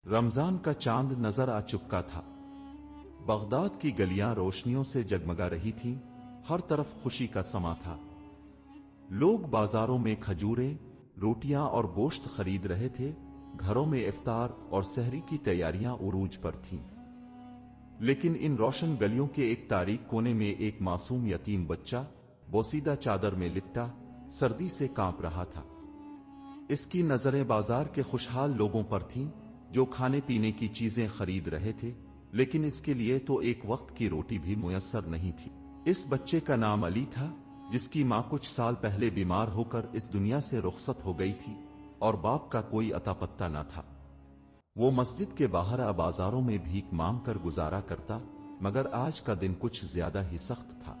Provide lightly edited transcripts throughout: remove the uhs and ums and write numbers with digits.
رمضان کا چاند نظر آ چکا تھا۔ بغداد کی گلیاں روشنیوں سے جگمگا رہی تھیں، ہر طرف خوشی کا سما تھا۔ لوگ بازاروں میں کھجوریں، روٹیاں اور گوشت خرید رہے تھے، گھروں میں افطار اور سحری کی تیاریاں عروج پر تھیں۔ لیکن ان روشن گلیوں کے ایک تاریک کونے میں ایک معصوم یتیم بچہ بوسیدہ چادر میں لپٹا سردی سے کانپ رہا تھا۔ اس کی نظریں بازار کے خوشحال لوگوں پر تھیں جو کھانے پینے کی چیزیں خرید رہے تھے، لیکن اس کے لیے تو ایک وقت کی روٹی بھی میسر نہیں تھی۔ اس بچے کا نام علی تھا، جس کی ماں کچھ سال پہلے بیمار ہو کر اس دنیا سے رخصت ہو گئی تھی اور باپ کا کوئی اتا پتہ نہ تھا۔ وہ مسجد کے باہر بازاروں میں بھیک مانگ کر گزارا کرتا، مگر آج کا دن کچھ زیادہ ہی سخت تھا۔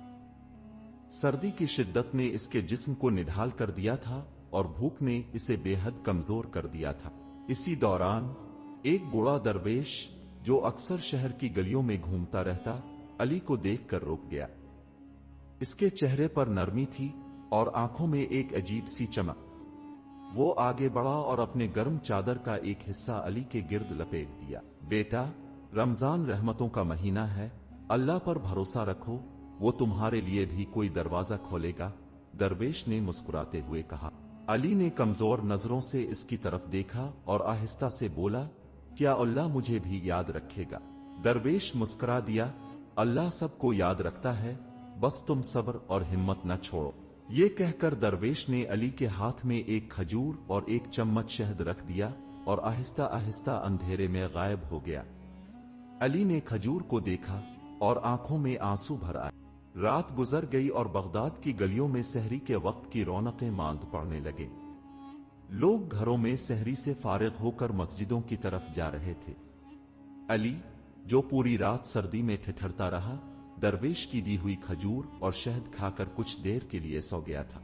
سردی کی شدت نے اس کے جسم کو نڈھال کر دیا تھا اور بھوک نے اسے بے حد کمزور کر دیا تھا۔ اسی دوران ایک بوڑھا درویش جو اکثر شہر کی گلیوں میں گھومتا رہتا، علی کو دیکھ کر رک گیا۔ اس کے چہرے پر نرمی تھی اور آنکھوں میں ایک عجیب سی چمک۔ وہ آگے بڑھا اور اپنے گرم چادر کا ایک حصہ علی کے گرد لپیٹ دیا۔ بیٹا، رمضان رحمتوں کا مہینہ ہے، اللہ پر بھروسہ رکھو، وہ تمہارے لیے بھی کوئی دروازہ کھولے گا، درویش نے مسکراتے ہوئے کہا۔ علی نے کمزور نظروں سے اس کی طرف دیکھا اور آہستہ سے بولا، کیا اللہ مجھے بھی یاد رکھے گا؟ درویش مسکرا دیا، اللہ سب کو یاد رکھتا ہے، بس تم صبر اور ہمت نہ چھوڑو۔ یہ کہہ کر درویش نے علی کے ہاتھ میں ایک کھجور اور ایک چمچ شہد رکھ دیا اور آہستہ آہستہ اندھیرے میں غائب ہو گیا۔ علی نے کھجور کو دیکھا اور آنکھوں میں آنسو بھر آئے۔ رات گزر گئی اور بغداد کی گلیوں میں سحری کے وقت کی رونقیں ماند پڑنے لگے۔ لوگ گھروں میں سحری سے فارغ ہو کر مسجدوں کی طرف جا رہے تھے۔ علی، جو پوری رات سردی میں ٹھٹھرتا رہا، درویش کی دی ہوئی کھجور اور شہد کھا کر کچھ دیر کے لیے سو گیا تھا،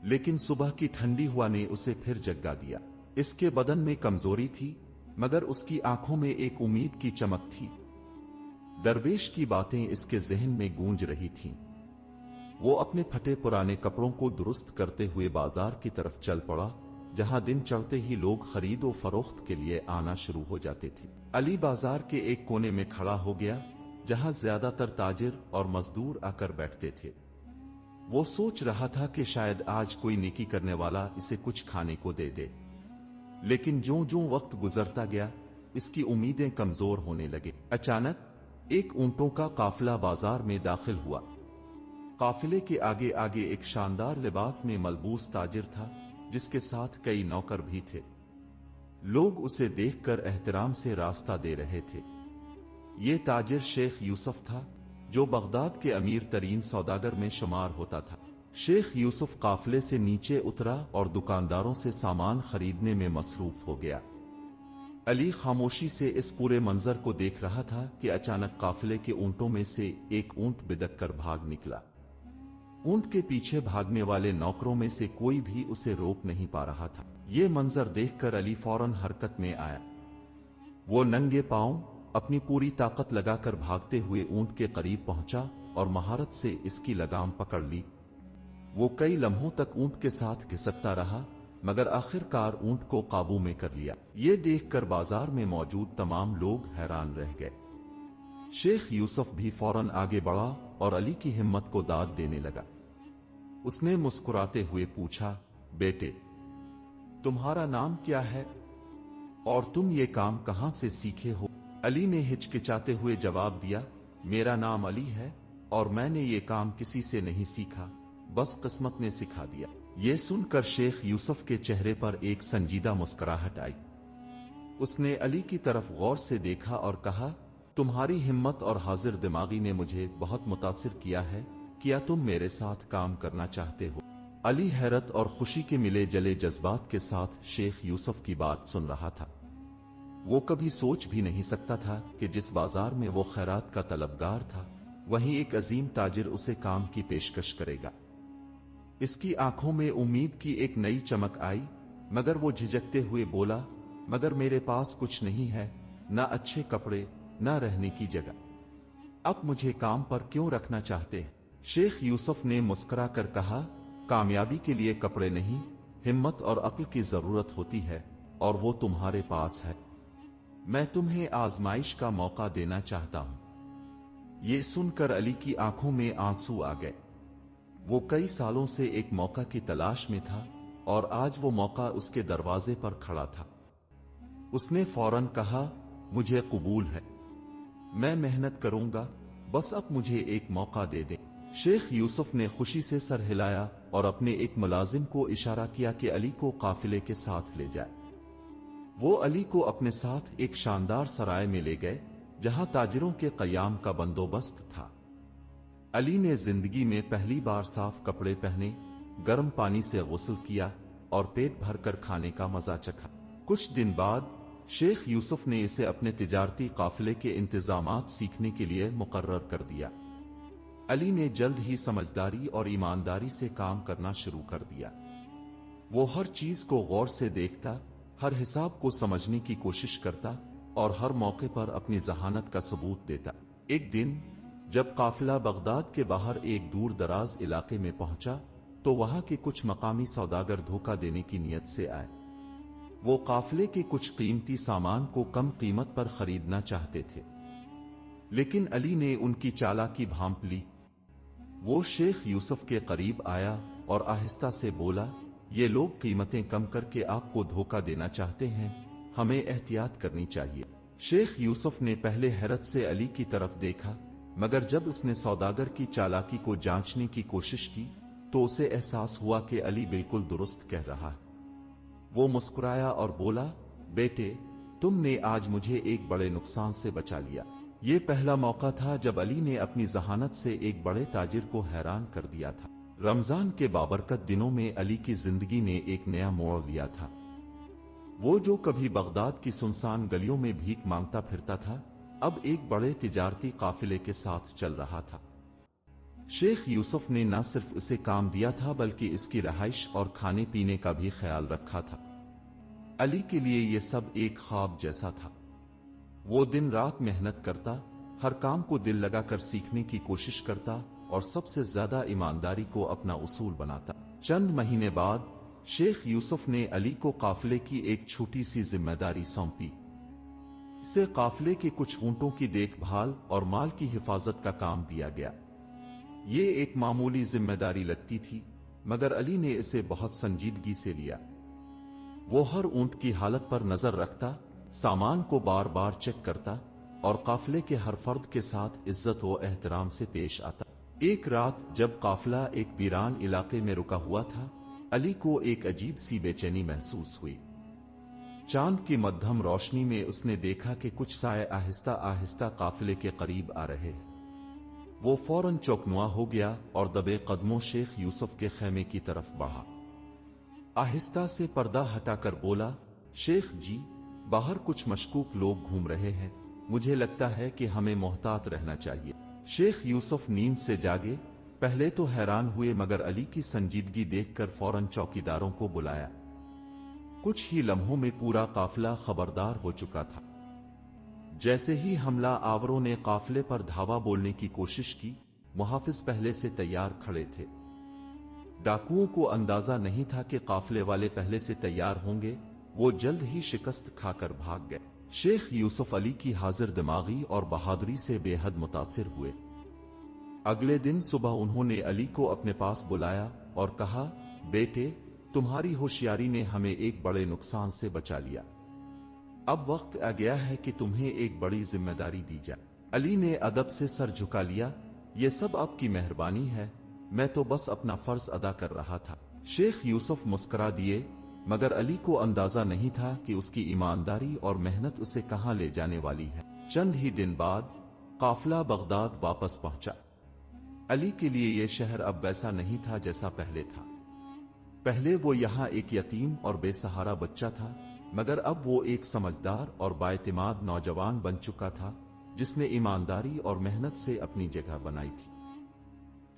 لیکن صبح کی ٹھنڈی ہوا نے اسے پھر جگا دیا۔ اس کے بدن میں کمزوری تھی، مگر اس کی آنکھوں میں ایک امید کی چمک تھی۔ درویش کی باتیں اس کے ذہن میں گونج رہی تھیں۔ وہ اپنے پھٹے پرانے کپڑوں کو درست کرتے ہوئے بازار کی طرف چل پڑا، جہاں دن چڑھتے ہی لوگ خرید و فروخت کے لیے آنا شروع ہو جاتے تھے۔ علی بازار کے ایک کونے میں کھڑا ہو گیا، جہاں زیادہ تر تاجر اور مزدور آ کر بیٹھتے تھے۔ وہ سوچ رہا تھا کہ شاید آج کوئی نیکی کرنے والا اسے کچھ کھانے کو دے دے، لیکن جوں جوں وقت گزرتا گیا، اس کی امیدیں کمزور ہونے لگے۔ اچانک ایک اونٹوں کا قافلہ بازار میں داخل ہوا۔ قافلے کے آگے آگے ایک شاندار لباس میں ملبوس تاجر تھا، جس کے ساتھ کئی نوکر بھی تھے۔ لوگ اسے دیکھ کر احترام سے راستہ دے رہے تھے۔ یہ تاجر شیخ یوسف تھا، جو بغداد کے امیر ترین سوداگر میں شمار ہوتا تھا۔ شیخ یوسف قافلے سے نیچے اترا اور دکانداروں سے سامان خریدنے میں مصروف ہو گیا۔ علی خاموشی سے اس پورے منظر کو دیکھ رہا تھا کہ اچانک قافلے کے اونٹوں میں سے ایک اونٹ بدک کر بھاگ نکلا۔ اونٹ کے پیچھے بھاگنے والے نوکروں میں سے کوئی بھی اسے روک نہیں پا رہا تھا۔ یہ منظر دیکھ کر علی فوراً حرکت میں آیا۔ وہ ننگے پاؤں اپنی پوری طاقت لگا کر بھاگتے ہوئے اونٹ کے قریب پہنچا اور مہارت سے اس کی لگام پکڑ لی۔ وہ کئی لمحوں تک اونٹ کے ساتھ گھسٹتا رہا، مگر آخر کار اونٹ کو قابو میں کر لیا۔ یہ دیکھ کر بازار میں موجود تمام لوگ حیران رہ گئے۔ شیخ یوسف بھی فوراً آگے بڑھا اور علی کی ہمت کو داد دینے لگا۔ اس نے مسکراتے ہوئے پوچھا، بیٹے، تمہارا نام کیا ہے اور تم یہ کام کہاں سے سیکھے ہو؟ علی نے ہچکچاتے ہوئے جواب دیا، میرا نام علی ہے اور میں نے یہ کام کسی سے نہیں سیکھا، بس قسمت نے سکھا دیا۔ یہ سن کر شیخ یوسف کے چہرے پر ایک سنجیدہ مسکراہٹ آئی۔ اس نے علی کی طرف غور سے دیکھا اور کہا، تمہاری ہمت اور حاضر دماغی نے مجھے بہت متاثر کیا ہے، کیا تم میرے ساتھ کام کرنا چاہتے ہو؟ علی حیرت اور خوشی کے ملے جلے جذبات کے ساتھ شیخ یوسف کی بات سن رہا تھا۔ وہ کبھی سوچ بھی نہیں سکتا تھا کہ جس بازار میں وہ خیرات کا طلبگار تھا، وہیں ایک عظیم تاجر اسے کام کی پیشکش کرے گا۔ اس کی آنکھوں میں امید کی ایک نئی چمک آئی، مگر وہ جھجکتے ہوئے بولا، مگر میرے پاس کچھ نہیں ہے، نہ اچھے کپڑے، نہ رہنے کی جگہ۔ اب مجھے کام پر کیوں رکھنا چاہتے ہیں؟ شیخ یوسف نے مسکرا کر کہا، کامیابی کے لیے کپڑے نہیں، ہمت اور عقل کی ضرورت ہوتی ہے، اور وہ تمہارے پاس ہے۔ मैं तुम्हें आजमाइश का मौका देना चाहता हूं। ये सुनकर अली की आंखों में आंसू आ गए। वो कई सालों से एक मौका की तलाश में था और आज वो मौका उसके दरवाजे पर खड़ा था। उसने फौरन कहा, मुझे कबूल है, मैं मेहनत करूंगा, बस अब मुझे एक मौका दे दे। शेख यूसुफ ने खुशी से सर हिलाया और अपने एक मुलाजिम को इशारा किया कि अली को काफिले के साथ ले जाए। वो अली को अपने साथ एक शानदार सराय में ले गए जहां ताजिरों के कयाम का बंदोबस्त था। अली ने जिंदगी में पहली बार साफ कपड़े पहने, गर्म पानी से गुस्ल किया और पेट भरकर खाने का मजा चखा। कुछ दिन बाद शेख यूसुफ ने इसे अपने तिजारती काफिले के इंतजामात सीखने के लिए मुकर्रर कर दिया। अली ने जल्द ही समझदारी और ईमानदारी से काम करना शुरू कर दिया। वो हर चीज को गौर से देखता, हर हिसाब को समझने की कोशिश करता और हर मौके पर अपनी जहानत का सबूत देता। एक दिन जब काफिला बगदाद के बाहर एक दूर दराज इलाके में पहुंचा तो वहां के कुछ मकामी सौदागर धोखा देने की नीयत से आए। वो काफिले के कुछ कीमती सामान को कम कीमत पर खरीदना चाहते थे, लेकिन अली ने उनकी चालाकी भांप ली। वो शेख यूसुफ के करीब आया और आहिस्ता से बोला, ये लोग कीमतें कम करके आपको धोखा देना चाहते हैं, हमें एहतियात करनी चाहिए। शेख यूसुफ ने पहले हैरत से अली की तरफ देखा, मगर जब उसने सौदागर की चालाकी को जांचने की कोशिश की तो उसे एहसास हुआ कि अली बिल्कुल दुरुस्त कह रहा है। वो मुस्कुराया और बोला, बेटे, तुमने आज मुझे एक बड़े नुकसान से बचा लिया। ये पहला मौका था जब अली ने अपनी जहानत से एक बड़े ताजिर को हैरान कर दिया था। रमजान के बाबरकत दिनों में अली की जिंदगी ने एक नया मोड़ लिया था। वो जो कभी बगदाद की सुनसान गलियों में भीख मांगता फिरता था, अब एक बड़े तिजारती काफिले के साथ चल रहा था। शेख यूसुफ ने न सिर्फ उसे काम दिया था बल्कि इसकी रहाइश और खाने पीने का भी ख्याल रखा था। अली के लिए यह सब एक ख्वाब जैसा था। वो दिन रात मेहनत करता, हर काम को दिल लगाकर सीखने की कोशिश करता और सबसे ज्यादा ईमानदारी को अपना उसूल बनाता। चंद महीने बाद शेख यूसुफ ने अली को काफिले की एक छोटी सी जिम्मेदारी सौंपी। इसे काफिले के कुछ ऊंटों की देखभाल और माल की हिफाजत का काम दिया गया। ये एक मामूली जिम्मेदारी लगती थी, मगर अली ने इसे बहुत संजीदगी से लिया। वो हर ऊंट की हालत पर नजर रखता, सामान को बार बार चेक करता और काफिले के हर फर्द के साथ इज्जत व एहतराम से पेश आता। एक रात जब काफिला एक वीरान इलाके में रुका हुआ था, अली को एक अजीब सी बेचैनी महसूस हुई। चांद की मध्यम रोशनी में उसने देखा कि कुछ साए आहिस्ता आहिस्ता काफिले के करीब आ रहे। वो फौरन चौकनुआ हो गया और दबे कदमों शेख यूसुफ के खेमे की तरफ बढ़ा। आहिस्ता से पर्दा हटाकर बोला, शेख जी, बाहर कुछ मशकूक लोग घूम रहे हैं, मुझे लगता है कि हमें मोहतात रहना चाहिए। शेख यूसुफ नींद से जागे, पहले तो हैरान हुए मगर अली की संजीदगी देखकर फौरन चौकीदारों को बुलाया। कुछ ही लम्हों में पूरा काफिला खबरदार हो चुका था। जैसे ही हमला आवरों ने काफिले पर धावा बोलने की कोशिश की, मुहाफिज पहले से तैयार खड़े थे। डाकुओं को अंदाजा नहीं था कि काफिले वाले पहले से तैयार होंगे। वो जल्द ही शिकस्त खाकर भाग गए। शेख यूसुफ अली की हाजिर दिमागी और बहादुरी से बेहद मुतासिर हुए। अगले दिन सुबह उन्होंने अली को अपने पास बुलाया और कहा, बेटे, तुम्हारी होशियारी ने हमें एक बड़े नुकसान से बचा लिया। अब वक्त आ गया है कि तुम्हें एक बड़ी जिम्मेदारी दी जाए। अली ने अदब से सर झुका लिया, ये सब आपकी मेहरबानी है, मैं तो बस अपना फर्ज अदा कर रहा था। शेख यूसुफ मुस्कुरा दिए, मगर अली को अंदाजा नहीं था कि उसकी ईमानदारी और मेहनत उसे कहां ले जाने वाली है। चंद ही दिन बाद काफिला बगदाद वापस पहुंचा। अली के लिए यह शहर अब वैसा नहीं था जैसा पहले था। पहले वो यहाँ एक यतीम और बेसहारा बच्चा था, मगर अब वो एक समझदार और बाएतिमाद नौजवान बन चुका था जिसने ईमानदारी और मेहनत से अपनी जगह बनाई थी।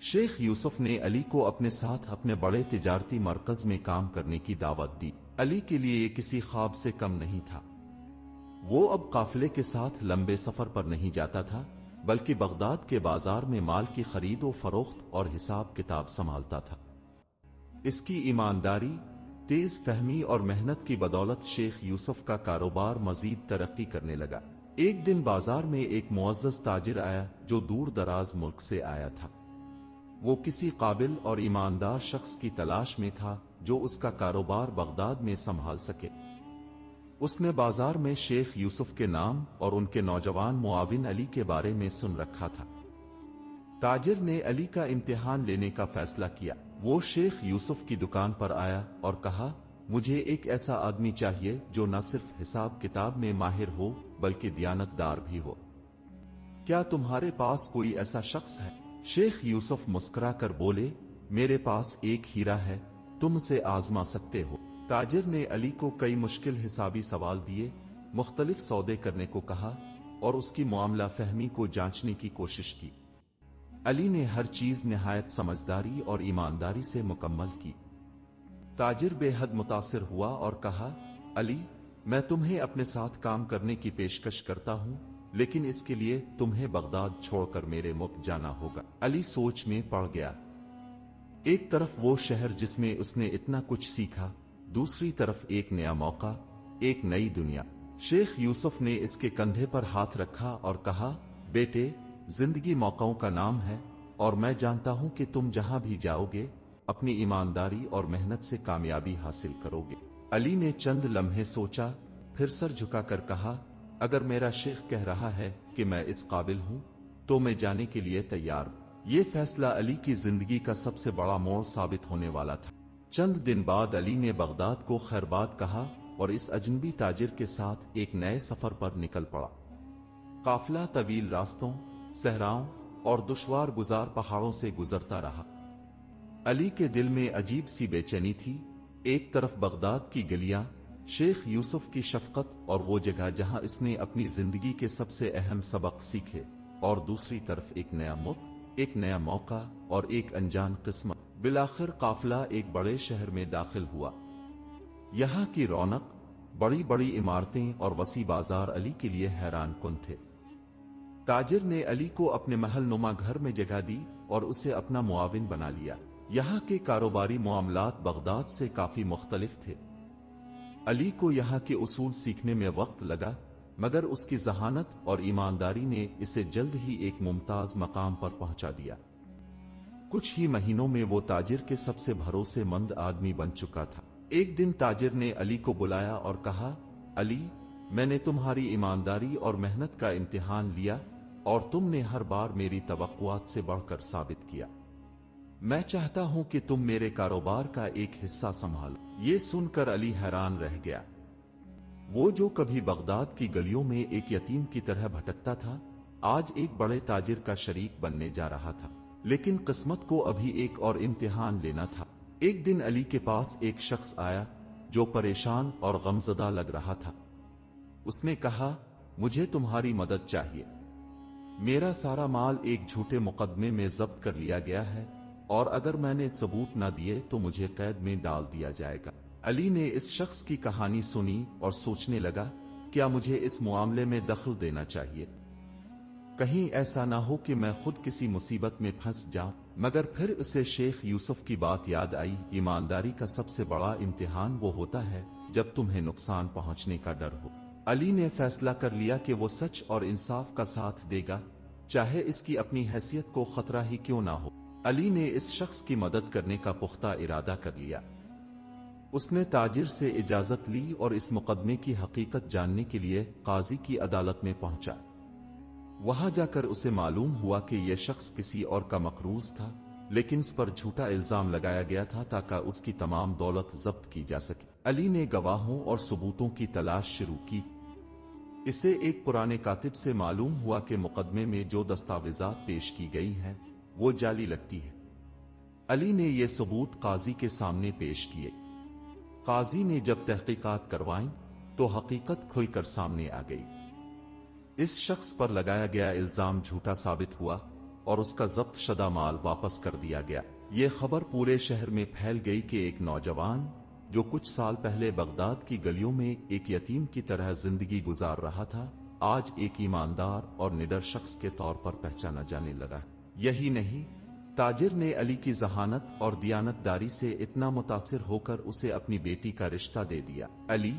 शेख यूसुफ ने अली को अपने साथ अपने बड़े तिजारती मरकज में काम करने की दावत दी। अली के लिए ये किसी ख्वाब से कम नहीं था। वो अब काफिले के साथ लंबे सफर पर नहीं जाता था, बल्कि बगदाद के बाजार में माल की खरीद और फरोख्त और हिसाब किताब संभालता था। इसकी ईमानदारी, तेज फहमी और मेहनत की बदौलत शेख यूसुफ का कारोबार मजीद तरक्की करने लगा। एक दिन बाजार में एक मुअज़्ज़ज़ ताजिर आया जो दूर दराज मुल्क से आया था। वो किसी काबिल और ईमानदार शख्स की तलाश में था जो उसका कारोबार बगदाद में संभाल सके। उसने बाजार में शेख यूसुफ के नाम और उनके नौजवान मुआविन अली के बारे में सुन रखा था। ताजिर ने अली का इम्तिहान लेने का फैसला किया। वो शेख यूसुफ की दुकान पर आया और कहा, मुझे एक ऐसा आदमी चाहिए जो न सिर्फ हिसाब किताब में माहिर हो बल्कि दियानतदार भी हो। क्या तुम्हारे पास कोई ऐसा शख्स है? शेख यूसुफ मुस्कुरा कर बोले, मेरे पास एक हीरा है, तुम उसे आजमा सकते हो। ताजिर ने अली को कई मुश्किल हिसाबी सवाल दिए, मुख्तलिफ सौदे करने को कहा और उसकी मामला फहमी को जांचने की कोशिश की। अली ने हर चीज निहायत समझदारी और ईमानदारी से मुकम्मल की। ताजिर बेहद मुतासिर हुआ और कहा, अली, मैं तुम्हें अपने साथ काम करने की पेशकश करता हूं, लेकिन इसके लिए तुम्हें बगदाद छोड़कर मेरे मुल्क जाना होगा। अली सोच में पड़ गया। एक तरफ वो शहर जिसमें उसने इतना कुछ सीखा, दूसरी तरफ एक नया मौका, एक नई दुनिया। शेख यूसुफ ने इसके कंधे पर हाथ रखा और कहा, बेटे, जिंदगी मौकाओं का नाम है और मैं जानता हूं कि तुम जहां भी जाओगे अपनी ईमानदारी और मेहनत से कामयाबी हासिल करोगे। अली ने चंद लम्हे सोचा, फिर सर झुकाकर कहा, अगर मेरा शेख कह रहा है कि मैं इस काबिल हूं तो मैं जाने के लिए तैयार हूं। ये फैसला अली की जिंदगी का सबसे बड़ा मोड़ साबित होने वाला था। चंद दिन बाद अली ने बगदाद को खैरबाद कहा और इस अजनबी ताजिर के साथ एक नए सफर पर निकल पड़ा। काफिला तवील रास्तों, सहराओं और दुश्वार गुजार पहाड़ों से गुजरता रहा। अली के दिल में अजीब सी बेचैनी थी। एक तरफ बगदाद की गलियां, शेख यूसुफ की शफकत और वो जगह जहां इसने अपनी जिंदगी के सबसे अहम सबक सीखे, और दूसरी तरफ एक नया मुल्क, एक नया मौका और एक अनजान किस्मत। बिलाखिर काफिला एक बड़े शहर में दाखिल हुआ। यहाँ की रौनक, बड़ी बड़ी इमारतें और वसी बाजार अली के लिए हैरान कुन थे। ताजिर ने अली को अपने महल नुमा घर में जगह दी और उसे अपना मुआविन बना लिया। यहाँ के कारोबारी मामलात बगदाद से काफी मुख्तलिफ थे। अली को यहाँ के उसूल सीखने में वक्त लगा, मगर उसकी जहानत और ईमानदारी ने इसे जल्द ही एक मुमताज मकाम पर पहुंचा दिया। कुछ ही महीनों में वो ताजिर के सबसे भरोसेमंद आदमी बन चुका था। एक दिन ताजिर ने अली को बुलाया और कहा, अली, मैंने तुम्हारी ईमानदारी और मेहनत का इम्तिहान लिया और तुमने हर बार मेरी तवक्कुआत से बढ़कर साबित किया। मैं चाहता हूं कि तुम मेरे कारोबार का एक हिस्सा संभालो। ये सुनकर अली हैरान रह गया। वो जो कभी बगदाद की गलियों में एक यतीम की तरह भटकता था, आज एक बड़े ताजिर का शरीक बनने जा रहा था। लेकिन किस्मत को अभी एक और इम्तिहान लेना था। एक दिन अली के पास एक शख्स आया जो परेशान और गमज़दा लग रहा था। उसने कहा, मुझे तुम्हारी मदद चाहिए। मेरा सारा माल एक झूठे मुकदमे में जब्त कर लिया गया है और अगर मैंने सबूत न दिए तो मुझे कैद में डाल दिया जाएगा। अली ने इस शख्स की कहानी सुनी और सोचने लगा, क्या मुझे इस मामले में दखल देना चाहिए? कहीं ऐसा ना हो कि मैं खुद किसी मुसीबत में फंस जाऊं। मगर फिर उसे शेख यूसुफ की बात याद आई, ईमानदारी का सबसे बड़ा इम्तिहान वो होता है जब तुम्हें नुकसान पहुंचने का डर हो। अली ने फैसला कर लिया कि वो सच और इंसाफ का साथ देगा, चाहे इसकी अपनी हैसियत को खतरा ही क्यों ना हो। अली ने इस शख्स की मदद करने का पुख्ता इरादा कर लिया। उसने ताजिर से इजाजत ली और इस मुकदमे की हकीकत जानने के लिए काजी की अदालत में पहुंचा। वहां जाकर उसे मालूम हुआ कि यह शख्स किसी और का मकरूज था, लेकिन इस पर झूठा इल्जाम लगाया गया था ताकि उसकी तमाम दौलत जब्त की जा सके। अली ने गवाहों और सबूतों की तलाश शुरू की। इसे एक पुराने कातिब से मालूम हुआ कि मुकदमे में जो दस्तावेजात पेश की गई हैं वो जाली लगती है। अली ने ये सबूत काजी के सामने पेश किए। काजी ने जब तहकीकात करवाई तो हकीकत खुलकर सामने आ गई। इस शख्स पर लगाया गया इल्जाम झूठा साबित हुआ और उसका जब्त शुदा माल वापस कर दिया गया। ये खबर पूरे शहर में फैल गई कि एक नौजवान जो कुछ साल पहले बगदाद की गलियों में एक यतीम की तरह जिंदगी गुजार रहा था, आज एक ईमानदार और निडर शख्स के तौर पर पहचाना जाने लगा। यही नहीं, تاجر نے علی کی ذہانت اور دیانتداری سے اتنا متاثر ہو کر اسے اپنی بیٹی کا رشتہ دے دیا۔ علی،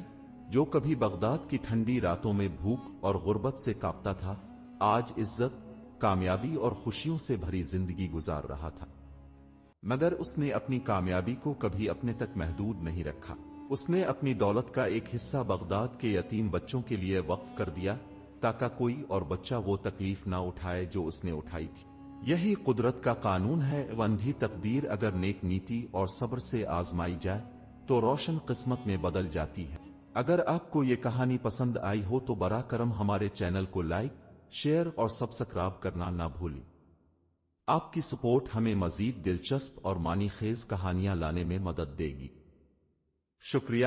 جو کبھی بغداد کی ٹھنڈی راتوں میں بھوک اور غربت سے کانپتا تھا، آج عزت، کامیابی اور خوشیوں سے بھری زندگی گزار رہا تھا۔ مگر اس نے اپنی کامیابی کو کبھی اپنے تک محدود نہیں رکھا۔ اس نے اپنی دولت کا ایک حصہ بغداد کے یتیم بچوں کے لیے وقف کر دیا، تاکہ کوئی اور بچہ وہ تکلیف نہ اٹھائے جو اس نے اٹھائی تھی۔ یہی قدرت کا قانون ہے، اندھی تقدیر اگر نیک نیتی اور صبر سے آزمائی جائے تو روشن قسمت میں بدل جاتی ہے۔ اگر آپ کو یہ کہانی پسند آئی ہو تو براہ کرم ہمارے چینل کو لائک، شیئر اور سبسکرائب کرنا نہ بھولیں۔ آپ کی سپورٹ ہمیں مزید دلچسپ اور معنی خیز کہانیاں لانے میں مدد دے گی۔ شکریہ۔